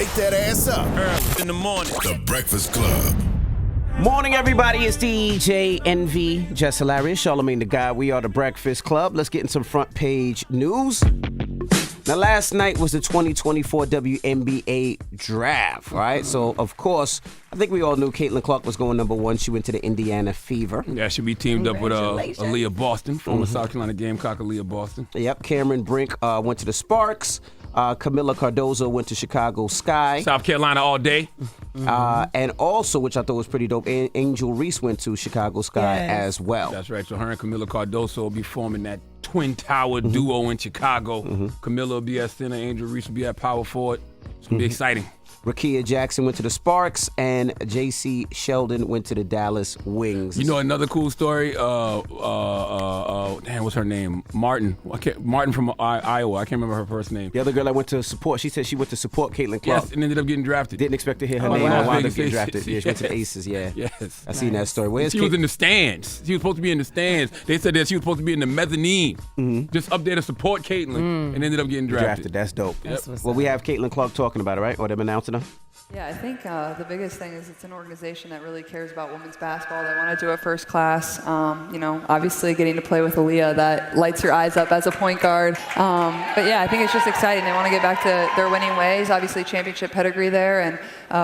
wake that ass up. Early in the morning. The Breakfast Club. Morning, everybody. It's DJ NV, Jess Hilarious, Charlamagne the Guy. We are the Breakfast Club. Let's get in some front page news. Now, last night was the 2024 WNBA draft, right? So, of course, I think we all knew Caitlin Clark was going number one. She went to the Indiana Fever. Yeah, she'll be teamed up with Aaliyah Boston, former South Carolina Gamecock Aaliyah Boston. Yep, Cameron Brink went to the Sparks. Camila Cardozo went to Chicago Sky. South Carolina all day. And also, which I thought was pretty dope, Angel Reese went to Chicago Sky as well. That's right. So her and Camila Cardozo will be forming that twin tower duo in Chicago. Camila will be at center. Angel Reese will be at power forward. It's going to be exciting. Rakia Jackson went to the Sparks, and J.C. Sheldon went to the Dallas Wings. You know another cool story? What's her name? Martin from Iowa. I can't remember her first name. The other girl I went to support, she said she went to support Caitlin Clark. Yes, and ended up getting drafted. Didn't expect to hear her name. I wound up getting drafted. Yeah, she went to the Aces, Yes. I seen that story. She was in the stands. She was supposed to be in the stands. They said that she was supposed to be in the mezzanine, just up there to support Caitlin, and ended up getting drafted. That's dope. Yep. Well, we have Caitlin Clark talking about it, right? Or them announcing her? Yeah, I think the biggest thing is it's an organization that really cares about women's basketball. They want to do it first class. Obviously getting to play with Aaliyah, that lights your eyes up as a point guard. But yeah, I think it's just exciting. They want to get back to their winning ways. Obviously championship pedigree there, and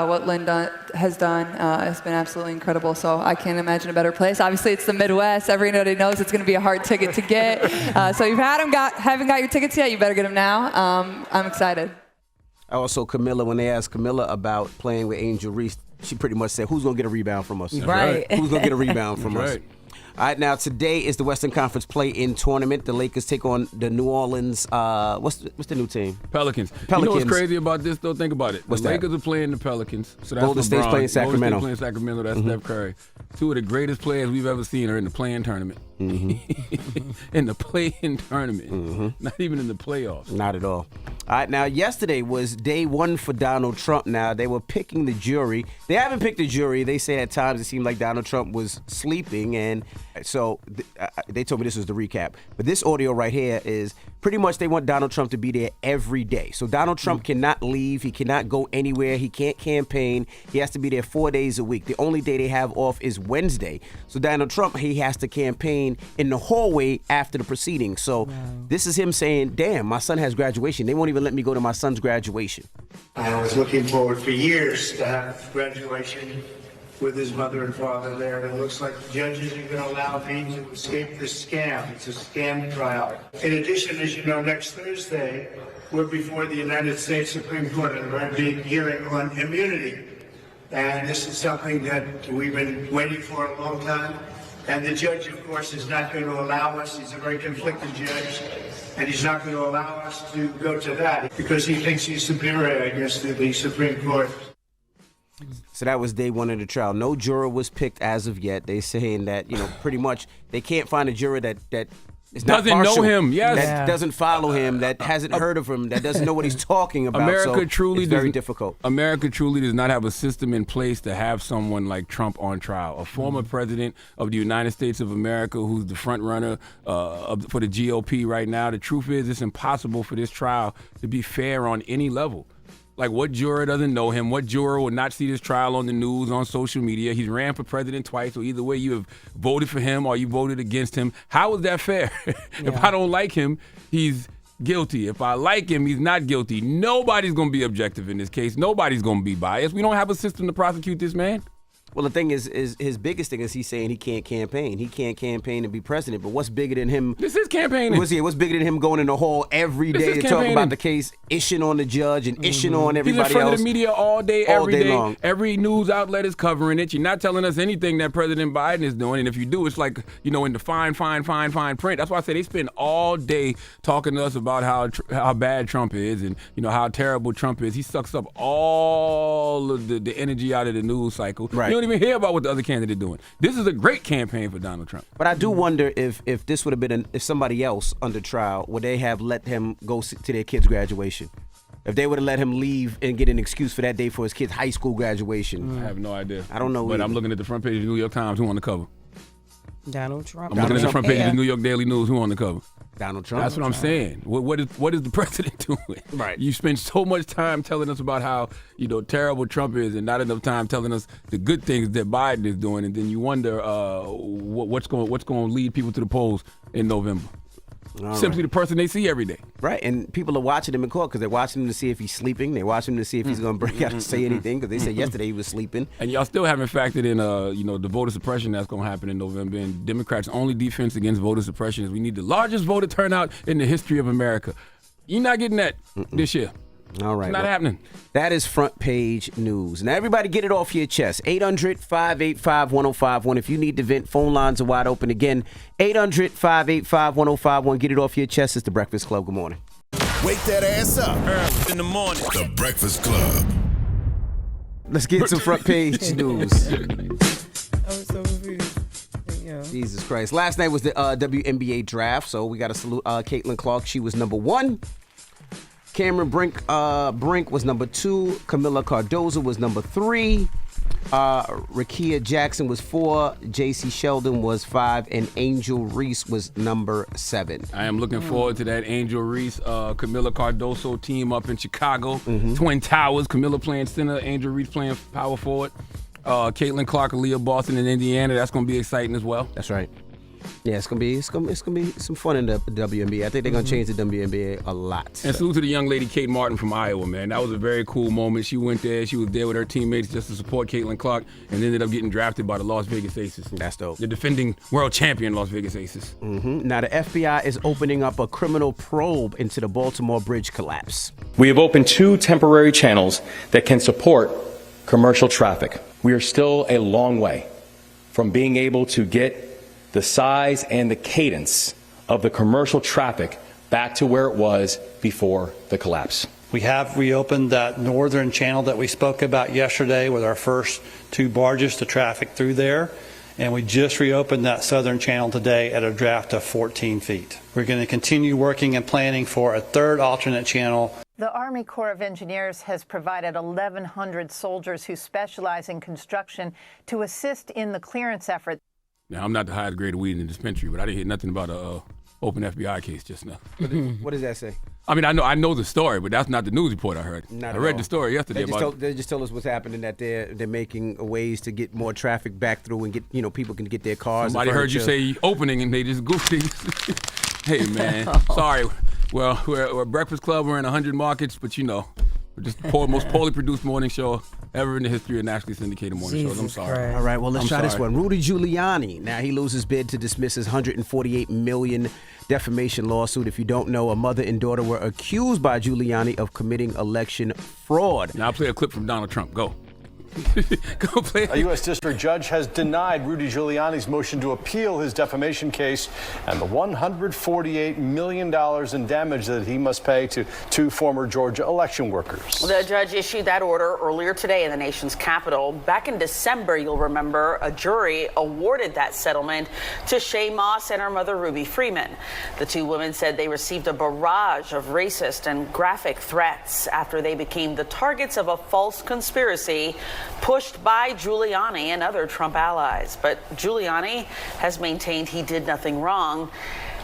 what Lynn has done has been absolutely incredible. So I can't imagine a better place. Obviously it's the Midwest. Everybody knows it's going to be a hard ticket to get. So you've haven't got your tickets yet, you better get them now. I'm excited. Also, Camila, when they asked Camila about playing with Angel Reese, she pretty much said, who's going to get a rebound from us? Right. Who's going to get a rebound from us? Right. All right, now today is the Western Conference play-in tournament. The Lakers take on the New Orleans, what's the new team? Pelicans. You know what's crazy about this, though? Think about it. What's the that? Lakers are playing the Pelicans. So that's Golden State's playing Sacramento. Golden State's playing Sacramento. That's Steph Curry. Two of the greatest players we've ever seen are in the play-in tournament. In the play-in tournament. Not even in the playoffs. Not at all. All right, now yesterday was day one for Donald Trump. Now, they were picking the jury. They haven't picked the jury. They say at times it seemed like Donald Trump was sleeping, and so they told me this was the recap. But this audio right here is pretty much they want Donald Trump to be there every day. So Donald Trump cannot leave. He cannot go anywhere. He can't campaign. He has to be there 4 days a week. The only day they have off is Wednesday. So Donald Trump, he has to campaign in the hallway after the proceedings. So this is him saying, damn, my son has graduation. They won't even let me go to my son's graduation. I was looking forward for years to have graduation with his mother and father there. And it looks like the judges are going to allow me to escape this scam. It's a scam trial. In addition, as you know, next Thursday, we're before the United States Supreme Court in a big hearing on immunity. And this is something that we've been waiting for a long time. And the judge, of course, is not going to allow us. He's a very conflicted judge. And he's not going to allow us to go to that because he thinks he's superior, I guess, to the Supreme Court. So that was day one of the trial. No juror was picked as of yet. They saying that, pretty much they can't find a juror that is not doesn't partial, know him, yes. that doesn't follow him, that hasn't heard of him, that doesn't know what he's talking about. It's very difficult. America truly does not have a system in place to have someone like Trump on trial. A former president of the United States of America who's the front runner for the GOP right now. The truth is it's impossible for this trial to be fair on any level. Like, what juror doesn't know him? What juror will not see this trial on the news, on social media? He's ran for president twice, so either way you have voted for him or you voted against him. How is that fair? If I don't like him, he's guilty. If I like him, he's not guilty. Nobody's going to be objective in this case. Nobody's going to be biased. We don't have a system to prosecute this man. Well, the thing is his biggest thing is he's saying he can't campaign. He can't campaign and be president. But what's bigger than him? This is campaigning. What's bigger than him going in the hall every day to talk about the case, ishing on the judge and ishing on everybody else? He's in front of the media all day, every day. Long. Every news outlet is covering it. You're not telling us anything that President Biden is doing. And if you do, it's like, in the fine print. That's why I say they spend all day talking to us about how bad Trump is and, how terrible Trump is. He sucks up all of the energy out of the news cycle. Right. You don't even hear about what the other candidate doing. This is a great campaign for Donald Trump. But I do wonder if this would have been if somebody else under trial, would they have let him go to their kid's graduation? If they would have let him leave and get an excuse for that day for his kid's high school graduation. I have no idea. I don't know But either. I'm looking at the front page of the New York Times. Who on the cover? Donald Trump. I'm looking at the front page of the New York Daily News. Who on the cover? Donald Trump. That's what I'm saying. What is the president doing? Right. You spend so much time telling us about how terrible Trump is, and not enough time telling us the good things that Biden is doing, and then you wonder what's going to lead people to the polls in November. Simply the person they see every day. Right, and people are watching him in court because they're watching him to see if he's sleeping. They're watching him to see if he's going to break out and say anything because they said yesterday he was sleeping. And y'all still haven't factored in, the voter suppression that's going to happen in November. And Democrats' only defense against voter suppression is we need the largest voter turnout in the history of America. You're not getting that this year. All right. It's not happening. That is front page news. Now, everybody get it off your chest. 800-585-1051. If you need to vent, phone lines are wide open. Again, 800-585-1051. Get it off your chest. It's The Breakfast Club. Good morning. Wake that ass up. Early in the morning. The Breakfast Club. Let's get some front page news. Yeah. Jesus Christ. Last night was the WNBA draft, so we got to salute Caitlin Clark. She was number 1. Cameron Brink was number 2. Camila Cardozo was number 3. Rakia Jackson was 4. J.C. Sheldon was 5. And Angel Reese was number 7. I am looking forward to that Angel Reese, Camila Cardoso team up in Chicago. Twin Towers. Camila playing center, Angel Reese playing power forward. Caitlin Clark, Aaliyah Boston in Indiana. That's going to be exciting as well. That's right. Yeah, it's gonna be some fun in the WNBA. I think they're gonna change the WNBA a lot. And salute to the young lady Kate Martin from Iowa, man. That was a very cool moment. She went there. She was there with her teammates just to support Caitlin Clark, and ended up getting drafted by the Las Vegas Aces. That's dope. The defending world champion Las Vegas Aces. Now the FBI is opening up a criminal probe into the Baltimore bridge collapse. We have opened 2 temporary channels that can support commercial traffic. We are still a long way from being able to get the size and the cadence of the commercial traffic back to where it was before the collapse. We have reopened that northern channel that we spoke about yesterday with our first 2 barges to traffic through there. And we just reopened that southern channel today at a draft of 14 feet. We're going to continue working and planning for a 3rd alternate channel. The Army Corps of Engineers has provided 1,100 soldiers who specialize in construction to assist in the clearance effort. Now, I'm not the highest grade of weed in the dispensary, but I didn't hear nothing about a open FBI case just now. What does that say? I mean, I know the story, but that's not the news report I heard. I read the story yesterday. They just told us what's happening, that they're making ways to get more traffic back through and get people can get their cars. Somebody heard you say opening and they just goofed it. Hey man, sorry. Well, we're a Breakfast Club. We're in 100 markets, but we're just the most poorly produced morning show ever in the history of nationally syndicated morning shows. I'm sorry. Christ. All right, well, let's try this one. Rudy Giuliani. Now, he loses bid to dismiss his $148 million defamation lawsuit. If you don't know, a mother and daughter were accused by Giuliani of committing election fraud. Now, I'll play a clip from Donald Trump. Go. Go play it. A U.S. district judge has denied Rudy Giuliani's motion to appeal his defamation case and the $148 million in damage that he must pay to 2 former Georgia election workers. The judge issued that order earlier today in the nation's capital. Back in December, you'll remember, a jury awarded that settlement to Shay Moss and her mother, Ruby Freeman. The 2 women said they received a barrage of racist and graphic threats after they became the targets of a false conspiracy pushed by Giuliani and other Trump allies. But Giuliani has maintained he did nothing wrong.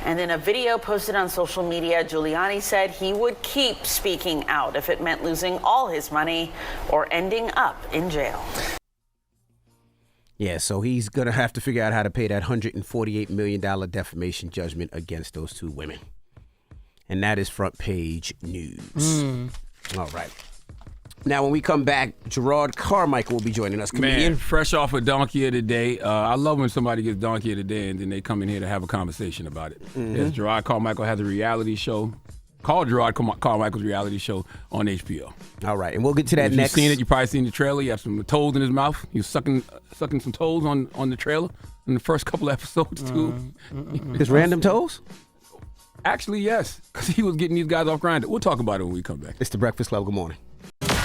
And in a video posted on social media, Giuliani said he would keep speaking out if it meant losing all his money or ending up in jail. Yeah, so he's going to have to figure out how to pay that $148 million defamation judgment against those 2 women. And that is front page news. All right. Now, when we come back, Gerard Carmichael will be joining us. Comedian. Man, fresh off a Donkey of the Day. I love when somebody gets Donkey of the Day and then they come in here to have a conversation about it. Yes, Gerard Carmichael has a reality show called Gerard Carmichael's Reality Show on HBO. All right, and we'll get to that if next. If you've seen it, you've probably seen the trailer. You have some toads in his mouth. He was sucking some toads on the trailer in the first couple of episodes, too. His random toes? Actually, yes, because he was getting these guys off Grindr. We'll talk about it when we come back. It's The Breakfast Club. Good morning.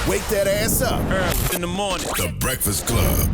Wake that ass up. Early in the morning. The Breakfast Club.